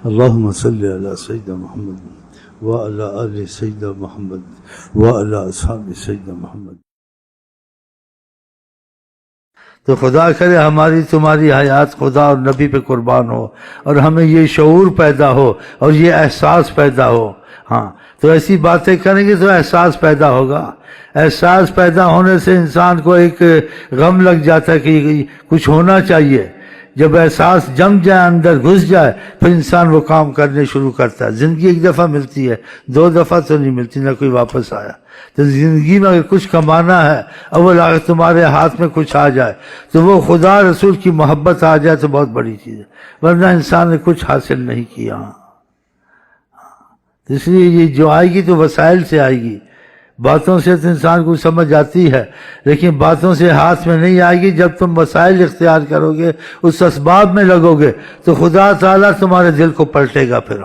اللہم صلی علی سیدنا محمد وعلی آل سیدنا محمد وعلی اصحاب سیدنا محمد۔ تو خدا کرے ہماری تمہاری حیات خدا اور نبی پہ قربان ہو، اور ہمیں یہ شعور پیدا ہو اور یہ احساس پیدا ہو۔ ہاں تو ایسی باتیں کریں گے تو احساس پیدا ہوگا۔ احساس پیدا ہونے سے انسان کو ایک غم لگ جاتا ہے کہ کچھ ہونا چاہیے۔ جب احساس جم جائے، اندر گھس جائے، پھر انسان وہ کام کرنے شروع کرتا ہے۔ زندگی ایک دفعہ ملتی ہے، دو دفعہ تو نہیں ملتی، نہ کوئی واپس آیا۔ تو زندگی میں اگر کچھ کمانا ہے، اول اگر تمہارے ہاتھ میں کچھ آ جائے تو وہ خدا رسول کی محبت آ جائے تو بہت بڑی چیز ہے، ورنہ انسان نے کچھ حاصل نہیں کیا۔ اس لیے یہ جو آئے گی تو وسائل سے آئے گی۔ باتوں سے تو انسان کو سمجھ آتی ہے، لیکن باتوں سے ہاتھ میں نہیں آئے گی۔ جب تم وسائل اختیار کرو گے، اس اسباب میں لگو گے، تو خدا تعالیٰ تمہارے دل کو پلٹے گا۔ پھر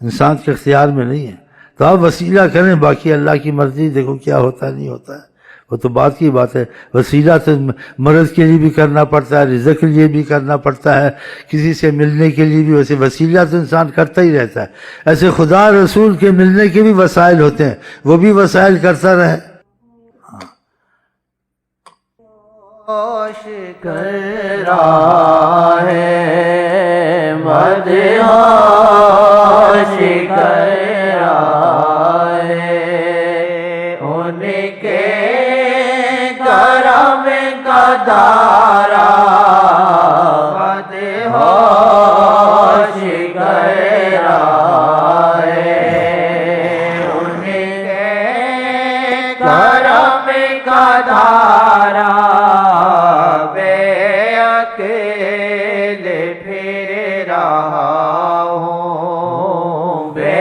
انسان کے اختیار میں نہیں ہے، تو آپ وسیلہ کریں، باقی اللہ کی مرضی، دیکھو کیا ہوتا نہیں ہوتا ہے، وہ تو بات کی بات ہے۔ وسیلہ تو مرض کے لیے بھی کرنا پڑتا ہے، رزق کے لیے بھی کرنا پڑتا ہے، کسی سے ملنے کے لیے بھی۔ ویسے وسیلہ تو انسان کرتا ہی رہتا ہے، ایسے خدا رسول کے ملنے کے بھی وسائل ہوتے ہیں، وہ بھی وسائل کرتا رہے۔ ہوش کر رہا ہے، مدہوش کر رہا ہے، ان کے کرم کا دارا مدہوش کر رہا ہے، ان کے کرم کا دارا پھر رہا ہوں، بے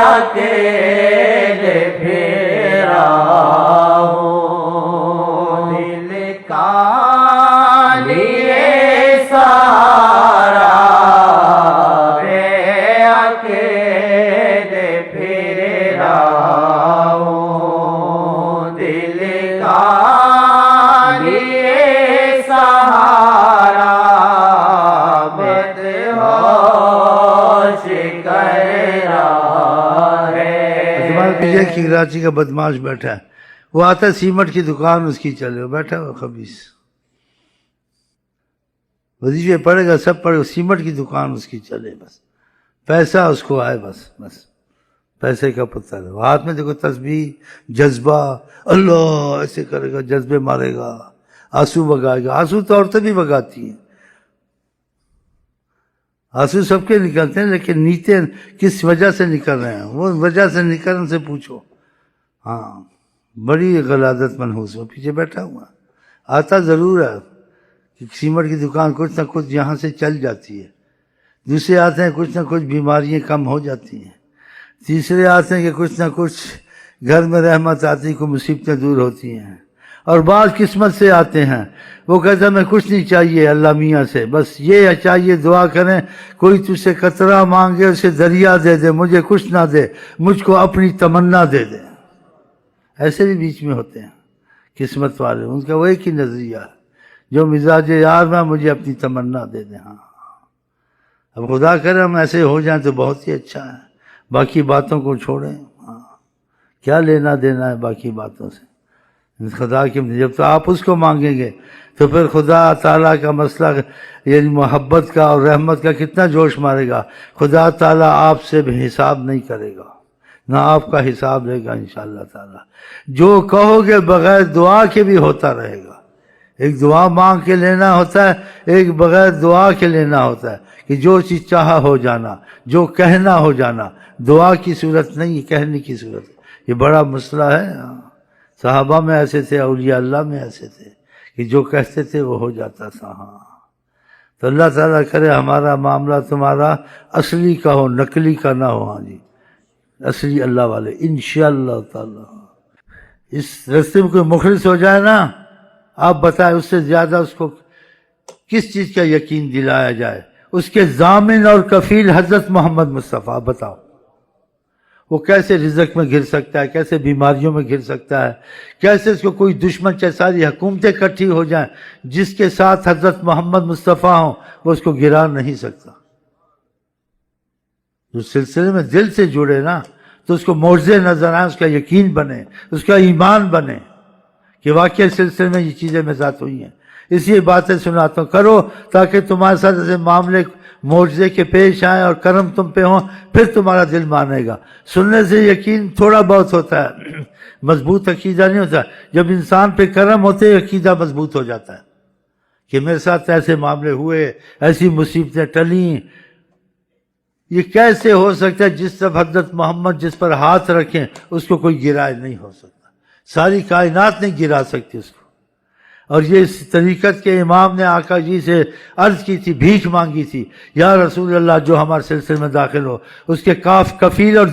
اکیلے پھر رہا ہوں، دل کا لیے سہارا بے اکیلے پھر رہا ہوں، دل کا لیے سہارا کہ کراچی کا بدماش بیٹھا ہے، وہ آتا ہے سیمنٹ کی دکان اس کی چلے، وہ بیٹھا ہوا خبیث، وظیفے پڑے گا، سب پڑے گا، سیمنٹ کی دکان اس کی چلے، بس پیسہ اس کو آئے، بس پیسے کا پتہ ہے۔ ہاتھ میں دیکھو تسبیح، جذبہ، اللہ ایسے کرے گا، جذبے مارے گا، آنسو بگائے گا۔ آنسو تو عورتیں بھی بگاتی ہیں، آنسو سب کے نکلتے ہیں، لیکن نیتیں کس وجہ سے نکل رہے ہیں، وہ وجہ سے نکلنے سے پوچھو۔ ہاں بڑی غلاظت منحوس ہو، پیچھے بیٹھا ہوا، آتا ضرور ہے کہ سیمنٹ کی دکان کچھ نہ کچھ یہاں سے چل جاتی ہے، دوسرے آتے ہیں کچھ نہ کچھ بیماریاں کم ہو جاتی ہیں، تیسرے آتے ہیں کہ کچھ نہ کچھ گھر میں رحمت آتی، کو مصیبتیں دور ہوتی ہیں، اور بعض قسمت سے آتے ہیں، وہ کہتا ہے میں کچھ نہیں چاہیے اللہ میاں سے، بس یہ چاہیے دعا کریں، کوئی تجھ سے قطرہ مانگے اسے دریا دے دے، مجھے کچھ نہ دے، مجھ کو اپنی تمنا دے دے۔ ایسے بھی بیچ میں ہوتے ہیں قسمت والے، ان کا وہ ایک ہی نظریہ ہے، جو مزاج یار میں مجھے اپنی تمنا دے دے۔ ہاں اب خدا کرے ہم ایسے ہو جائیں تو بہت ہی اچھا ہے، باقی باتوں کو چھوڑیں۔ ہاں کیا لینا دینا ہے باقی باتوں سے، خدا کی جب تو آپ اس کو مانگیں گے تو پھر خدا تعالیٰ کا مسئلہ یعنی محبت کا اور رحمت کا کتنا جوش مارے گا۔ خدا تعالیٰ آپ سے بھی حساب نہیں کرے گا، نہ آپ کا حساب لے گا انشاءاللہ تعالیٰ۔ جو کہو گے بغیر دعا کے بھی ہوتا رہے گا۔ ایک دعا مانگ کے لینا ہوتا ہے، ایک بغیر دعا کے لینا ہوتا ہے، کہ جو چیز چاہا ہو جانا، جو کہنا ہو جانا، دعا کی صورت نہیں، کہنے کی صورت۔ یہ بڑا مسئلہ ہے۔ صحابہ میں ایسے تھے، اولیاء اللہ میں ایسے تھے کہ جو کہتے تھے وہ ہو جاتا تھا۔ ہاں تو اللہ تعالیٰ کرے ہمارا معاملہ تمہارا اصلی کا ہو، نقلی کا نہ ہو۔ ہاں جی اصلی اللہ والے انشاءاللہ تعالیٰ۔ اس رستے میں کوئی مخلص ہو جائے نا، آپ بتائیں اس سے زیادہ اس کو کس چیز کا یقین دلایا جائے؟ اس کے ضامن اور کفیل حضرت محمد مصطفیٰ۔ بتاؤ وہ کیسے رزق میں گر سکتا ہے، کیسے بیماریوں میں گر سکتا ہے، کیسے اس کو کوئی دشمن چاہے ساری حکومتیں اکٹھی ہو جائیں، جس کے ساتھ حضرت محمد مصطفیٰ ہوں وہ اس کو گرا نہیں سکتا۔ جو سلسلے میں دل سے جڑے نا تو اس کو معجزے نظر آئیں، اس کا یقین بنے، اس کا ایمان بنے کہ واقعی سلسلے میں یہ چیزیں میرے ساتھ ہوئی ہیں، اس لیے باتیں سناتا ہوں، کرو تاکہ تمہارے ساتھ ایسے معاملے معجزے کے پیش آئیں اور کرم تم پہ ہوں، پھر تمہارا دل مانے گا۔ سننے سے یقین تھوڑا بہت ہوتا ہے، مضبوط عقیدہ نہیں ہوتا۔ جب انسان پہ کرم ہوتے عقیدہ مضبوط ہو جاتا ہے کہ میرے ساتھ ایسے معاملے ہوئے، ایسی مصیبتیں ٹلیں۔ یہ کیسے ہو سکتا ہے؟ جس طرف حضرت محمد جس پر ہاتھ رکھیں اس کو کوئی گرائے نہیں ہو سکتا، ساری کائنات نہیں گرا سکتی اس کو۔ اور یہ اس طریقت کے امام نے آقا جی سے عرض کی تھی، بھیک مانگی تھی، یا رسول اللہ جو ہمارے سلسلے میں داخل ہو اس کے کفیل اور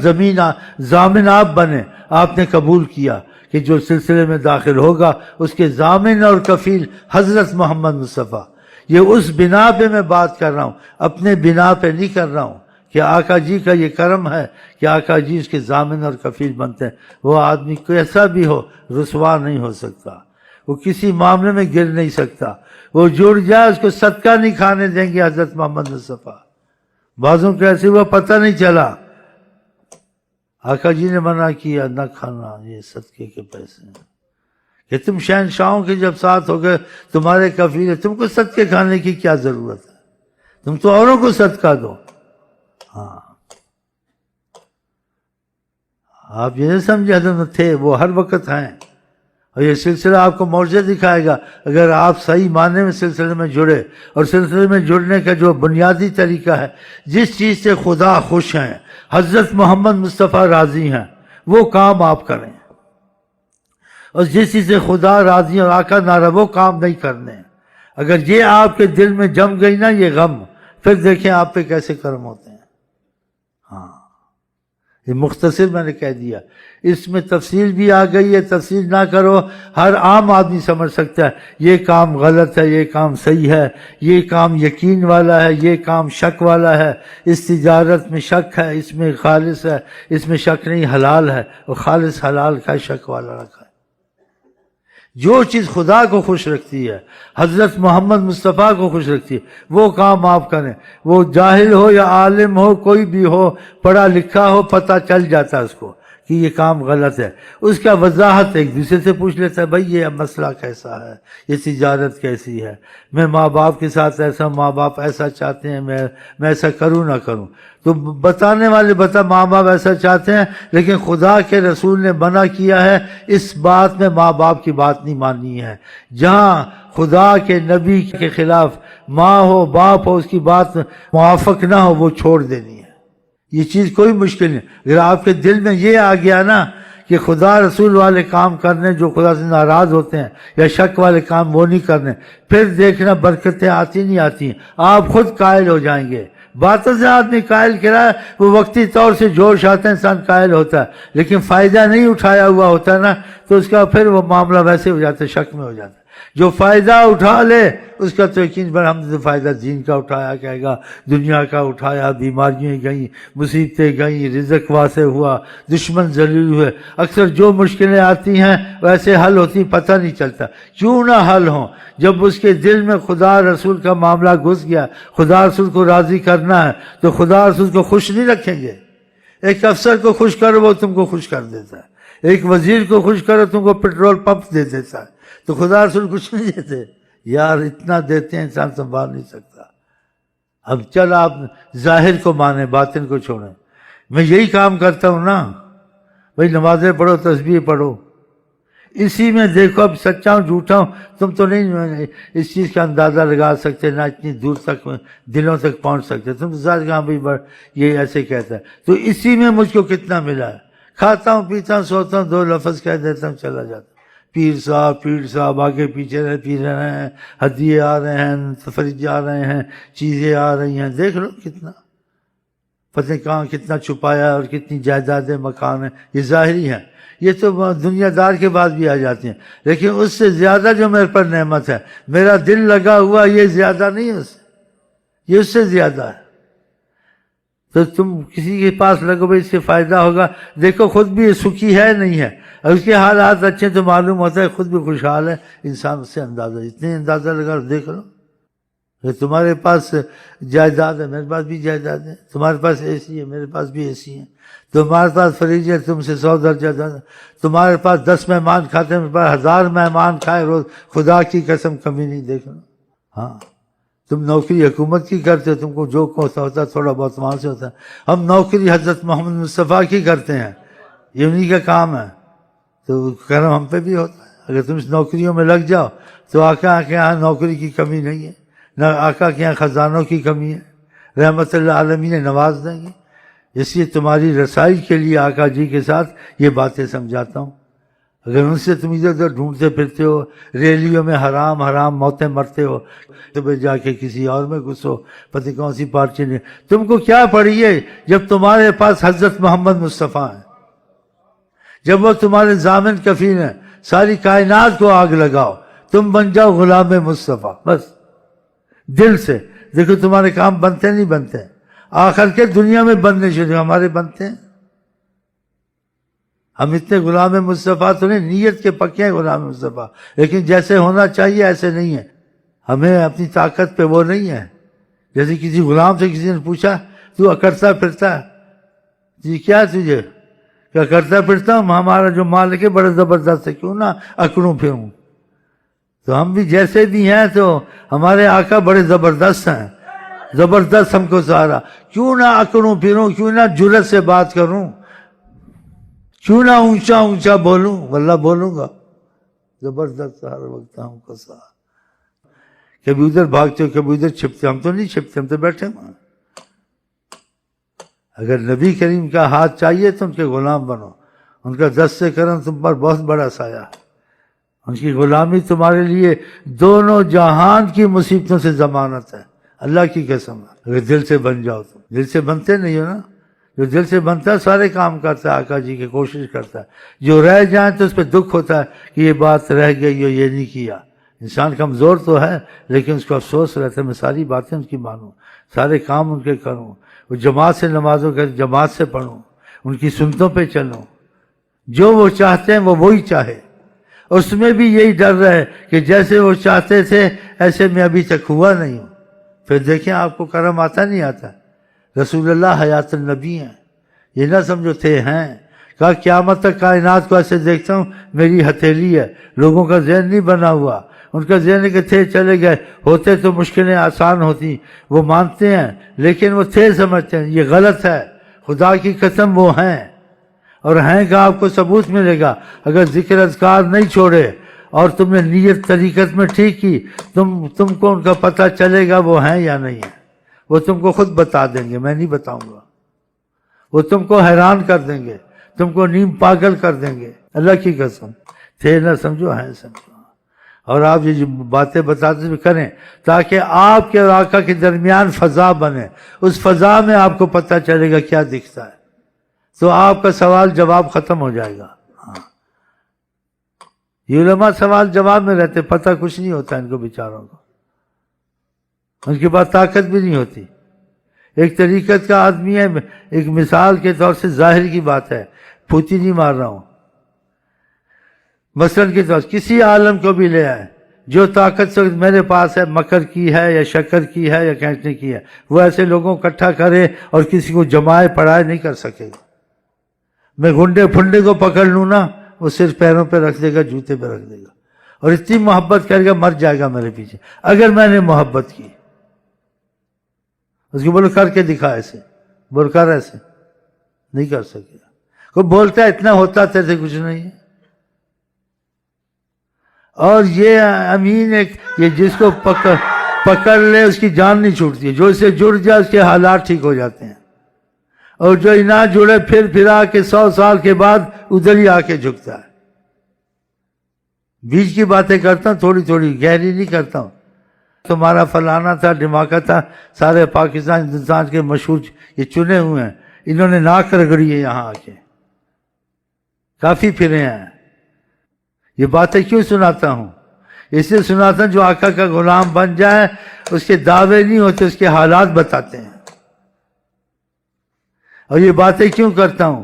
ضامن آپ بنے۔ آپ نے قبول کیا کہ جو سلسلے میں داخل ہوگا اس کے ضامن اور کفیل حضرت محمد مصطفیٰ۔ یہ اس بنا پہ میں بات کر رہا ہوں، اپنے بنا پہ نہیں کر رہا ہوں کہ آقا جی کا یہ کرم ہے کہ آقا جی اس کے ضامن اور کفیل بنتے ہیں۔ وہ آدمی کیسا بھی ہو رسوا نہیں ہو سکتا، وہ کسی معاملے میں گر نہیں سکتا، وہ جڑ جائے اس کو صدقہ نہیں کھانے دیں گے حضرت محمد مصطفیٰ۔ بعضوں کو ایسے ہوا پتہ نہیں چلا، آقا جی نے منع کیا نہ کھانا، یہ صدقے کے پیسے ہیں کہ تم شہنشاہوں کے جب ساتھ ہو گئے تمہارے کفیل ہے، تم کو صدقے کھانے کی کیا ضرورت ہے، تم تو اوروں کو صدقہ دو۔ ہاں آپ یہ نہیں سمجھے حضرت تھے، وہ ہر وقت ہیں، اور یہ سلسلہ آپ کو معجزے دکھائے گا اگر آپ صحیح معنی میں سلسلے میں جڑے۔ اور سلسلے میں جڑنے کا جو بنیادی طریقہ ہے، جس چیز سے خدا خوش ہیں، حضرت محمد مصطفیٰ راضی ہیں، وہ کام آپ کریں، اور جس چیز سے خدا راضی اور آقا ناراض وہ کام نہیں کرنے۔ اگر یہ آپ کے دل میں جم گئی نا یہ غم، پھر دیکھیں آپ پہ کیسے کرم ہوتے ہیں۔ ہاں یہ مختصر میں نے کہہ دیا، اس میں تفصیل بھی آ گئی ہے، تفصیل نہ کرو، ہر عام آدمی سمجھ سکتا ہے یہ کام غلط ہے، یہ کام صحیح ہے، یہ کام یقین والا ہے، یہ کام شک والا ہے، اس تجارت میں شک ہے، اس میں خالص ہے، اس میں شک نہیں حلال ہے، اور خالص حلال کا شک والا رکھا ہے۔ جو چیز خدا کو خوش رکھتی ہے، حضرت محمد مصطفیٰ کو خوش رکھتی ہے، وہ کام آپ کریں۔ وہ جاہل ہو یا عالم ہو، کوئی بھی ہو، پڑھا لکھا ہو، پتہ چل جاتا ہے اس کو کہ یہ کام غلط ہے، اس کا وضاحت ایک دوسرے سے پوچھ لیتا ہے، بھائی یہ مسئلہ کیسا ہے، یہ تجارت کیسی ہے، میں ماں باپ کے ساتھ ایسا، ماں باپ ایسا چاہتے ہیں، میں ایسا کروں نہ کروں، تو بتانے والے ماں باپ ایسا چاہتے ہیں، لیکن خدا کے رسول نے منع کیا ہے اس بات میں ماں باپ کی بات نہیں ماننی ہے۔ جہاں خدا کے نبی کے خلاف ماں ہو باپ ہو اس کی بات موافق نہ ہو وہ چھوڑ دینی ہے۔ یہ چیز کوئی مشکل نہیں، اگر آپ کے دل میں یہ آ گیا نا کہ خدا رسول والے کام کرنے جو خدا سے ناراض ہوتے ہیں، یا شک والے کام وہ نہیں کرنے، پھر دیکھنا برکتیں آتی نہیں آتی ہیں، آپ خود قائل ہو جائیں گے۔ باتوں سے آدمی قائل کرا ہے، وہ وقتی طور سے جوش آتا ہے انسان قائل ہوتا ہے، لیکن فائدہ نہیں اٹھایا ہوا ہوتا ہے نا تو اس کا پھر وہ معاملہ ویسے ہو جاتا ہے، شک میں ہو جاتا ہے۔ جو فائدہ اٹھا لے اس کا تو یقین پر ہم نے فائدہ دین کا اٹھایا، کہے گا دنیا کا اٹھایا، بیماریاں گئیں، مصیبتیں گئیں، رزق واسع ہوا، دشمن ذلیل ہوئے۔ اکثر جو مشکلیں آتی ہیں ویسے حل ہوتی پتہ نہیں چلتا، کیوں نہ حل ہوں جب اس کے دل میں خدا رسول کا معاملہ گھس گیا، خدا رسول کو راضی کرنا ہے تو خدا رسول کو خوش نہیں رکھیں گے۔ ایک افسر کو خوش کرو وہ تم کو خوش کر دیتا ہے، ایک وزیر کو خوش کرو تم کو پیٹرول پمپ دے دیتا ہے، تو خدا رسول کچھ نہیں دیتے یار، اتنا دیتے ہیں انسان سنبھال نہیں سکتا۔ اب چل آپ ظاہر کو مانیں باطن کو چھوڑیں۔ میں یہی کام کرتا ہوں نا بھائی، نمازیں پڑھو، تسبیح پڑھو، اسی میں دیکھو اب سچا ہوں جھوٹا ہوں تم تو نہیں اس چیز کا اندازہ لگا سکتے، نہ اتنی دور تک دلوں تک پہنچ سکتے، تم تو ظاہر کہاں بھائی یہ ایسے کہتا ہے، تو اسی میں مجھ کو کتنا ملا ہے۔ کھاتا ہوں پیتا ہوں سوتا ہوں، دو لفظ کہہ دیتا ہوں چلا جاتا ہوں، پیر صاحب آگے پیچھے پی رہے ہیں، ہدیے آ رہے ہیں، تفریح آ رہے ہیں، چیزیں آ رہی ہیں، دیکھ لو کتنا پتہ کہاں کتنا چھپایا اور کتنی جائیدادیں مکان ہیں، یہ ظاہری ہیں، یہ تو دنیا دار کے بعد بھی آ جاتی ہیں، لیکن اس سے زیادہ جو میرے پر نعمت ہے، میرا دل لگا ہوا، یہ زیادہ نہیں ہے، یہ اس سے زیادہ ہے۔ تو تم کسی کے پاس لگو بھائی اس سے فائدہ ہوگا، دیکھو خود بھی سکھی ہے نہیں ہے، اور اس کے حالات اچھے تو معلوم ہوتا ہے خود بھی خوشحال ہے، انسان اس سے اندازہ اتنے اندازہ لگا دیکھ لو، کہ تمہارے پاس جائیداد ہے، میرے پاس بھی جائیداد ہے، تمہارے پاس اے سی ہے، میرے پاس بھی اے سی ہے، تمہارے پاس فریج ہے، تم سے 100 درجہ زیادہ، تمہارے پاس 10 مہمان کھاتے ہیں، میرے پاس 1000 مہمان کھائے روز، خدا کی قسم کمی نہیں دیکھنا۔ ہاں تم نوکری حکومت کی کرتے ہو، تم کو جو ہوتا ہے تھوڑا بہت وہاں سے ہوتا ہے، ہم نوکری حضرت محمد مصطفیٰ کی کرتے ہیں، یہ انہی کا کام ہے، تو کرم ہم پہ بھی ہوتا ہے۔ اگر تم اس نوکریوں میں لگ جاؤ تو آقا کے یہاں نوکری کی کمی نہیں ہے، نہ آقا کے یہاں خزانوں کی کمی ہے، رحمت اللہ عالمین نواز دیں گے۔ اس لیے تمہاری رسائی کے لیے آقا جی کے ساتھ یہ باتیں سمجھاتا ہوں۔ اگر ان سے تم ادھر ادھر ڈھونڈتے پھرتے ہو، ریلیوں میں حرام حرام موتیں مرتے ہو، تو جا کے کسی اور میں گھسو، پتہ کون سی پارٹی نے، تم کو کیا پڑی ہے جب تمہارے پاس حضرت محمد مصطفیٰ ہیں، جب وہ تمہارے ضامن کفیل ہیں، ساری کائنات کو آگ لگاؤ، تم بن جاؤ غلام مصطفیٰ، بس دل سے۔ دیکھو تمہارے کام بنتے نہیں بنتے، آخر کے دنیا میں بننے شروع، ہمارے بنتے ہیں۔ ہم اتنے غلام مصطفیٰ تو نہیں، نیت کے پکے ہیں غلام مصطفیٰ، لیکن جیسے ہونا چاہیے ایسے نہیں ہے۔ ہمیں اپنی طاقت پہ وہ نہیں ہے۔ جیسے کسی غلام سے کسی نے پوچھا تو اکڑتا پھرتا ہے، جی کیا ہے تجھے؟ کیا کرتا پھرتا ہوں؟ ہمارا جو مالک ہے بڑا زبردست ہے، کیوں نہ اکڑوں پھروں؟ تو ہم بھی جیسے بھی ہیں تو ہمارے آقا بڑے زبردست ہیں، زبردست ہم کو سہارا، کیوں نہ اکڑوں پھروں، کیوں نہ جرت سے بات کروں، کیوں نہ اونچا اونچا بولوں، واللہ بولوں گا، زبردست ہر وقت ہم کو سہارا۔ کبھی ادھر بھاگتے ہو، کبھی ادھر چھپتے، ہم تو نہیں چھپتے، ہم تو بیٹھے ہیں۔ اگر نبی کریم کا ہاتھ چاہیے تو ان کے غلام بنو، ان کا دست کرم تم پر بہت بڑا سایہ ہے، ان کی غلامی تمہارے لیے دونوں جہان کی مصیبتوں سے ضمانت ہے، اللہ کی قسم ہے۔ اگر دل سے بن جاؤ، تو دل سے بنتے نہیں ہو نا، جو دل سے بنتا ہے سارے کام کرتا ہے، آقا جی کی کوشش کرتا ہے، جو رہ جائیں تو اس پہ دکھ ہوتا ہے کہ یہ بات رہ گئی ہو، یہ نہیں کیا۔ انسان کمزور تو ہے لیکن اس کو افسوس رہتا ہے، میں ساری باتیں ان کی مانوں، سارے کام ان کے کروں، وہ جماعت سے نمازوں کے جماعت سے پڑھوں، ان کی سنتوں پہ چلوں، جو وہ چاہتے ہیں وہ وہی چاہے، اس میں بھی یہی ڈر رہے کہ جیسے وہ چاہتے تھے ایسے میں ابھی تک ہوا نہیں ہوں۔ پھر دیکھیں آپ کو کرم آتا نہیں آتا۔ رسول اللہ حیات النبی ہیں، یہ نہ سمجھو تھے ہیں، کہا قیامت تک کائنات کو ایسے دیکھتا ہوں میری ہتھیلی ہے، لوگوں کا ذہن نہیں بنا ہوا، ان کا ذہن کہ تھے چلے گئے، ہوتے تو مشکلیں آسان ہوتی، وہ مانتے ہیں لیکن وہ تھے سمجھتے ہیں، یہ غلط ہے، خدا کی قسم وہ ہیں، اور ہیں کا آپ کو ثبوت ملے گا۔ اگر ذکر اذکار نہیں چھوڑے اور تم نے نیت طریقت میں ٹھیک کی، تم کو ان کا پتہ چلے گا وہ ہیں یا نہیں ہیں، وہ تم کو خود بتا دیں گے، میں نہیں بتاؤں گا، وہ تم کو حیران کر دیں گے، تم کو نیم پاگل کر دیں گے، اللہ کی قسم، تھے نہ سمجھو ہیں سمجھو۔ اور آپ یہ جو باتیں بتاتے ہوئے کریں تاکہ آپ کے اور آقا کے درمیان فضا بنے، اس فضا میں آپ کو پتہ چلے گا کیا دکھتا ہے، تو آپ کا سوال جواب ختم ہو جائے گا۔ ہاں یہ علماء سوال جواب میں رہتے، پتہ کچھ نہیں ہوتا ان کو بیچاروں کو، ان کے پاس طاقت بھی نہیں ہوتی۔ ایک طریقت کا آدمی ہے، ایک مثال کے طور سے ظاہر کی بات ہے، پھوتی نہیں مار رہا ہوں، مثلاً کے طور کسی عالم کو بھی لے آئے، جو طاقت سے میرے پاس ہے، مکر کی ہے یا شکر کی ہے یا کھینچنے کی ہے، وہ ایسے لوگوں کو اکٹھا کرے اور کسی کو جمائے پڑھائے نہیں کر سکے گا۔ میں گنڈے پھنڈے کو پکڑ لوں نا، وہ صرف پیروں پہ رکھ دے گا، جوتے پہ رکھ دے گا، اور اتنی محبت کرے گا مر جائے گا میرے پیچھے، اگر میں نے محبت کی۔ اس کو بولو کر کے دکھا ایسے، بول کر ایسے، نہیں کر سکے گا۔ کوئی بولتا ہے اتنا ہوتا تیرے کچھ نہیں ہے۔ اور یہ امین ایک، یہ جس کو پکڑ لے اس کی جان نہیں چھوٹتی ہے، جو اسے جڑ جائے اس کے حالات ٹھیک ہو جاتے ہیں، اور جو نہ جڑے پھر پھرا کے 100 سال کے بعد ادھر ہی آ کے جھکتا ہے۔ بیچ کی باتیں کرتا ہوں، تھوڑی تھوڑی، گہری نہیں کرتا ہوں۔ تمہارا فلانا تھا، ڈھماکہ تھا، سارے پاکستان ہندوستان کے مشہور یہ چنے ہوئے ہیں، انہوں نے ناک رگڑی ہے یہاں آ کے، کافی پھرے ہیں۔ یہ باتیں کیوں سناتا ہوں؟ اس لیے سناتا ہوں جو آقا کا غلام بن جائے اس کے دعوے نہیں ہوتے، اس کے حالات بتاتے ہیں۔ اور یہ باتیں کیوں کرتا ہوں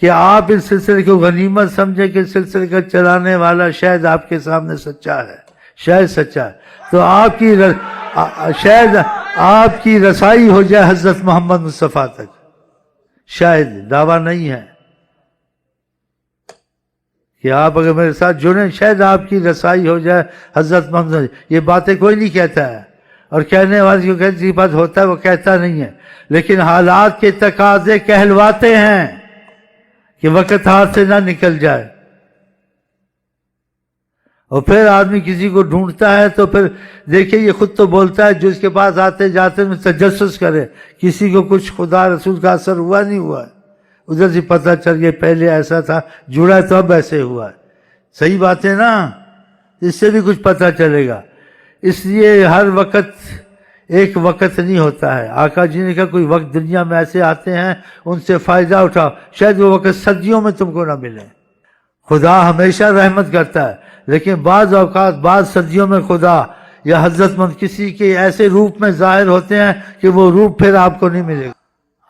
کہ آپ اس سلسلے کو غنیمت سمجھیں کہ سلسلے کا چلانے والا شاید آپ کے سامنے سچا ہے، شاید سچا ہے تو آپ کی شاید آپ کی رسائی ہو جائے حضرت محمد مصطفیٰ تک، شاید، دعویٰ نہیں ہے کہ آپ اگر میرے ساتھ جڑیں شاید آپ کی رسائی ہو جائے حضرت محمد. یہ باتیں کوئی نہیں کہتا ہے، اور کہنے والے کو کہتی بات ہوتا ہے وہ کہتا نہیں ہے، لیکن حالات کے تقاضے کہلواتے ہیں کہ وقت ہاتھ سے نہ نکل جائے. اور پھر آدمی کسی کو ڈھونڈتا ہے تو پھر دیکھیں یہ خود تو بولتا ہے جو اس کے پاس آتے جاتے میں تجسس کرے، کسی کو کچھ خدا رسول کا اثر ہوا نہیں ہوا ہے، ادھر سے پتہ چل گیا پہلے ایسا تھا، جڑا تو اب ایسے ہوا ہے. صحیح بات ہے نا، اس سے بھی کچھ پتہ چلے گا. اس لیے ہر وقت ایک وقت نہیں ہوتا ہے. آقا جی نے کہا کوئی وقت دنیا میں ایسے آتے ہیں ان سے فائدہ اٹھاؤ، شاید وہ وقت صدیوں میں تم کو نہ ملے. خدا ہمیشہ رحمت کرتا ہے، لیکن بعض اوقات بعض صدیوں میں خدا یا حضرت مند کسی کے ایسے روپ میں ظاہر ہوتے ہیں کہ وہ روپ پھر آپ کو نہیں ملے گا.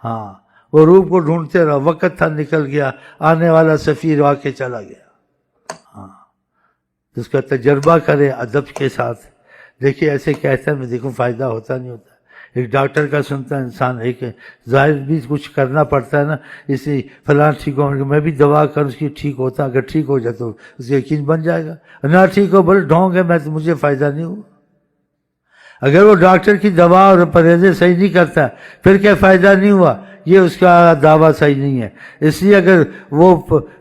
ہاں وہ روپ کو ڈھونڈتے رہو، وقت تھا نکل گیا، آنے والا سفیر آ کے چلا گیا. ہاں اس کا تجربہ کرے ادب کے ساتھ. دیکھیے ایسے کہتا ہے میں دیکھوں فائدہ ہوتا نہیں ہوتا. ایک ڈاکٹر کا سنتا ہے انسان، ایک ظاہر بھی کچھ کرنا پڑتا ہے نا، اس لیے فلاں ٹھیک ہو میں بھی دوا کروں اس کی ٹھیک ہوتا، اگر ٹھیک ہو جائے تو اس کا یقین بن جائے گا. نہ ٹھیک ہو بولے ڈھونگ ہے میں تو مجھے فائدہ نہیں ہوا. اگر وہ ڈاکٹر کی دوا اور پرہیزیں صحیح نہیں کرتا پھر کیا فائدہ نہیں ہوا، یہ اس کا دعویٰ صحیح نہیں ہے. اس لیے اگر وہ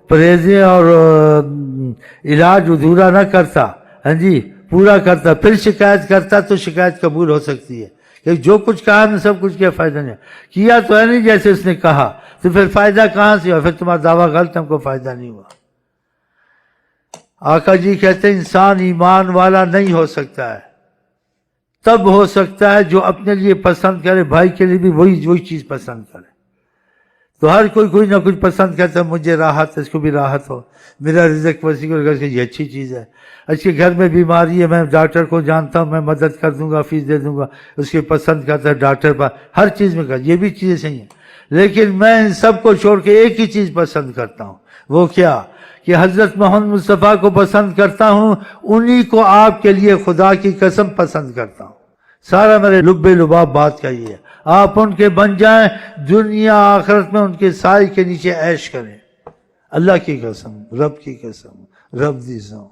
پرہیزیں اور علاج ادھورا نہ کرتا، ہاں جی پورا کرتا پھر شکایت کرتا تو شکایت قبول ہو سکتی ہے کہ جو کچھ کہا میں سب کچھ کیا فائدہ نہیں کیا تو ہے نہیں جیسے اس نے کہا، تو پھر فائدہ کہاں سے ہوا؟ پھر تمہارا دعویٰ غلط، ہم کو فائدہ نہیں ہوا. آقا جی کہتے ہیں انسان ایمان والا نہیں ہو سکتا ہے، تب ہو سکتا ہے جو اپنے لیے پسند کرے، بھائی کے لیے بھی وہی چیز پسند کرے. تو ہر کوئی نہ کچھ پسند کرتا ہے، مجھے راحت ہے اس کو بھی راحت ہو، میرا رزق وسیع ہو، یہ اچھی چیز ہے. اس کے گھر میں بیماری ہے، میں ڈاکٹر کو جانتا ہوں، میں مدد کر دوں گا، فیس دے دوں گا، اس کے پسند کرتا ہے ڈاکٹر پر، ہر چیز میں یہ بھی چیزیں صحیح ہیں. لیکن میں ان سب کو چھوڑ کے ایک ہی چیز پسند کرتا ہوں. وہ کیا؟ کہ حضرت محمد مصطفیٰ کو پسند کرتا ہوں، انہی کو آپ کے لیے خدا کی قسم پسند کرتا ہوں. سارا میرے لب لباب بات کا یہ ہے، آپ ان کے بن جائیں، دنیا آخرت میں ان کے سائے کے نیچے عیش کریں. اللہ کی قسم، رب کی قسم، رب دی سو.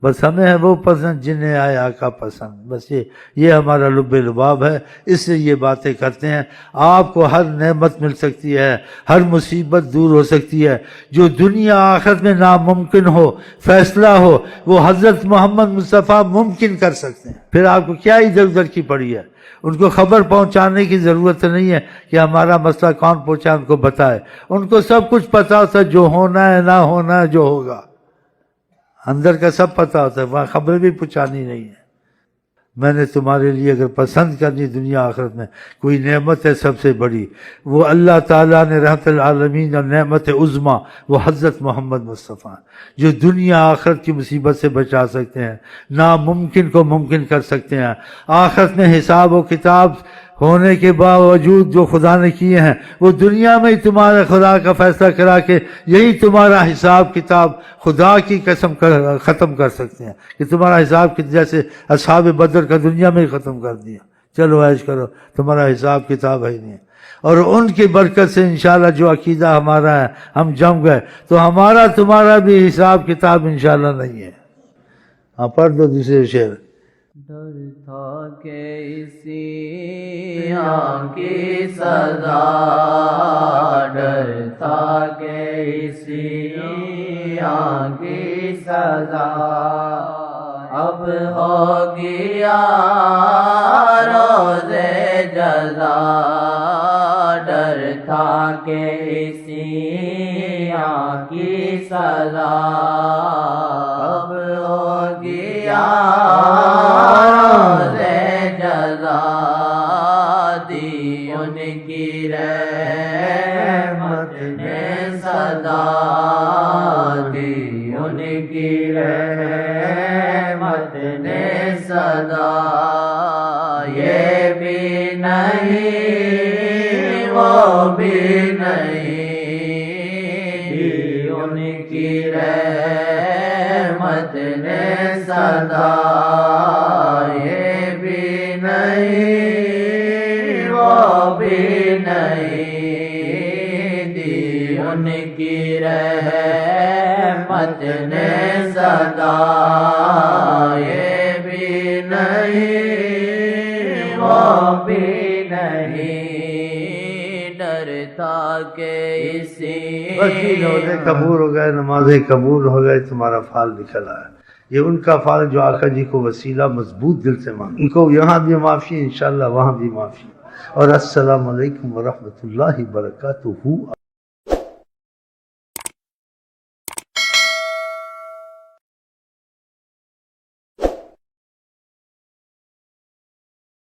بس ہمیں ہے وہ پسند جنہیں آئے آقا پسند. بس یہ ہمارا لب لباب ہے، اس سے یہ باتیں کرتے ہیں. آپ کو ہر نعمت مل سکتی ہے، ہر مصیبت دور ہو سکتی ہے. جو دنیا آخرت میں ناممکن ہو، فیصلہ ہو، وہ حضرت محمد مصطفیٰ ممکن کر سکتے ہیں. پھر آپ کو کیا ادھر ادھر کی پڑی ہے؟ ان کو خبر پہنچانے کی ضرورت نہیں ہے کہ ہمارا مسئلہ کون پہنچائے، ان کو بتائے. ان کو سب کچھ پتا ہوتا ہے، جو ہونا ہے نہ ہونا ہے، جو ہوگا اندر کا سب پتا ہوتا ہے، وہاں خبریں بھی پہنچانی نہیں ہے. میں نے تمہارے لیے اگر پسند کرنی دنیا آخرت میں کوئی نعمت ہے سب سے بڑی، وہ اللہ تعالیٰ نے رحمت العالمین اور نعمت عظمیٰ وہ حضرت محمد مصطفیٰ جو دنیا آخرت کی مصیبت سے بچا سکتے ہیں، ناممکن کو ممکن کر سکتے ہیں. آخرت میں حساب و کتاب ہونے کے باوجود جو خدا نے کیے ہیں وہ دنیا میں ہی تمہارے خدا کا فیصلہ کرا کے یہی تمہارا حساب کتاب خدا کی قسم ختم کر سکتے ہیں کہ تمہارا حساب جیسے اصحاب بدر کا دنیا میں ہی ختم کر دیا، چلو عیش کرو، تمہارا حساب کتاب ہے ہی نہیں. اور ان کی برکت سے انشاءاللہ جو عقیدہ ہمارا ہے ہم جم گئے تو ہمارا تمہارا بھی حساب کتاب انشاءاللہ نہیں ہے. ہاں پڑھ دو دوسرے شعر. ڈر تھا کہ اسی کی سزا، ڈر تھا کہ اسی کی سزا اب ہو گیا روز جزا. ڈر تھا کہ اسی کی سزا اب ہو گیا روز جزا. دی ان کی رحمت نے صدا، دی ان کی رحمت نے صدا. یہ بھی نہیں وہ بھی نہیں، دی ان کی رحمت نے صدا. بھی نہیں دی ان کی رحمت نے صدا، یہ بھی نہیں وہ بھی نہیں ڈرتا کہ اسی وکیل عہدے قبول ہو گئے، نمازیں قبول ہو گئے، تمہارا فال نکل آیا۔ یہ ان کا فال جو آقا جی کو وسیلہ مضبوط دل سے مانگ، ان کو یہاں بھی معافی، انشاءاللہ وہاں بھی معافی۔ اور السلام علیکم ورحمۃ اللہ وبرکاتہ۔